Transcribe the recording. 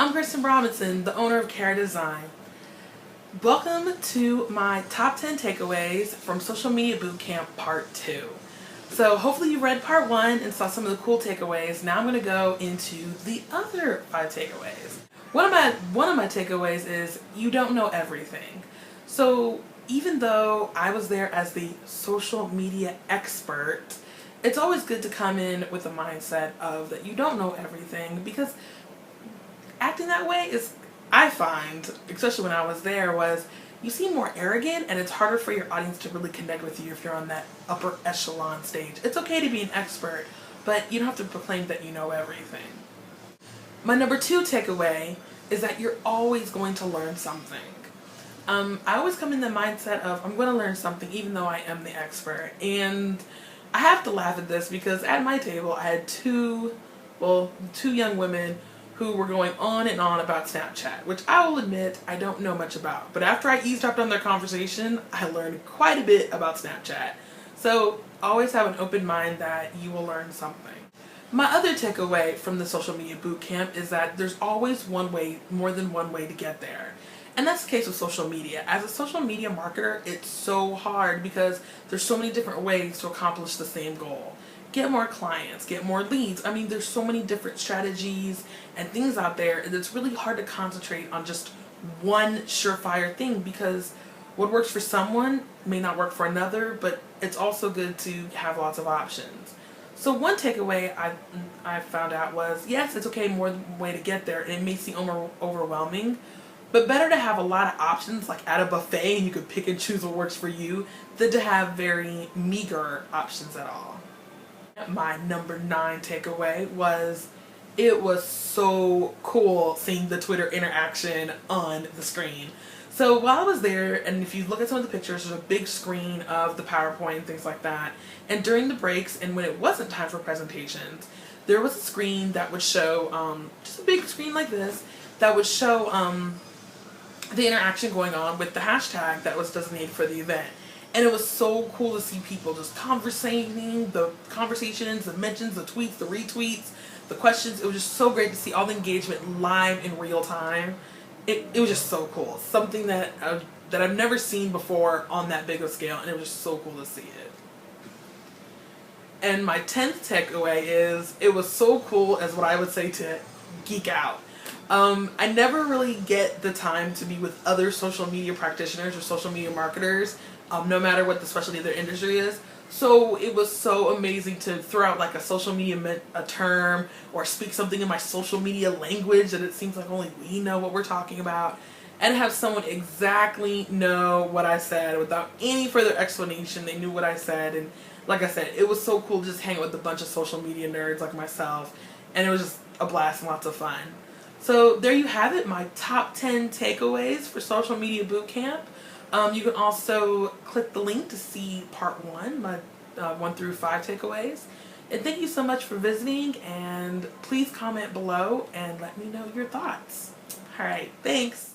I'm Kristen Robinson, the owner of Care Design. Welcome to my top 10 takeaways from Social Media Bootcamp Part 2. So hopefully you read Part 1 and saw some of the cool takeaways. Now I'm going to go into the other 5 takeaways. One of my takeaways is you don't know everything. So even though I was there as the social media expert, it's always good to come in with a mindset of that you don't know everything, because acting that way is, I find, especially when I was there, was you seem more arrogant and it's harder for your audience to really connect with you if you're on that upper echelon stage. It's okay to be an expert, but you don't have to proclaim that you know everything. My number 2 takeaway is that you're always going to learn something. I always come in the mindset of I'm going to learn something even though I am the expert. And I have to laugh at this because at my table I had two young women who were going on and on about Snapchat, which I will admit I don't know much about. But after I eavesdropped on their conversation, I learned quite a bit about Snapchat. So always have an open mind that you will learn something. My other takeaway from the social media bootcamp is that there's always more than one way to get there. And that's the case with social media. As a social media marketer, it's so hard because there's so many different ways to accomplish the same goal. Get more clients, get more leads. I mean, there's so many different strategies and things out there, and it's really hard to concentrate on just one surefire thing, because what works for someone may not work for another, but it's also good to have lots of options. So one takeaway I found out was, yes, it's okay, more than one way to get there, and it may seem overwhelming, but better to have a lot of options, like at a buffet, and you could pick and choose what works for you, than to have very meager options at all. My number 9 takeaway was it was so cool seeing the Twitter interaction on the screen. So while I was there, and if you look at some of the pictures, there's a big screen of the PowerPoint and things like that. And during the breaks and when it wasn't time for presentations, there was a screen that would show, just a big screen like this, that would show the interaction going on with the hashtag that was designated for the event. And it was so cool to see people just conversating, the conversations, the mentions, the tweets, the retweets, the questions. It was just so great to see all the engagement live in real time. It was just so cool. Something that I've never seen before on that big of a scale, and it was just so cool to see it. And my 10th takeaway is it was so cool as what I would say to geek out. I never really get the time to be with other social media practitioners or social media marketers, no matter what the specialty of their industry is. So it was so amazing to throw out like a social media term or speak something in my social media language that it seems like only we know what we're talking about, and have someone exactly know what I said without any further explanation. They knew what I said, and like I said, it was so cool to just hang out with a bunch of social media nerds like myself, and it was just a blast and lots of fun. So there you have it, my top 10 takeaways for Social Media Bootcamp. You can also click the link to see part 1, my 1 through 5 takeaways. And thank you so much for visiting, and please comment below and let me know your thoughts. Alright, thanks.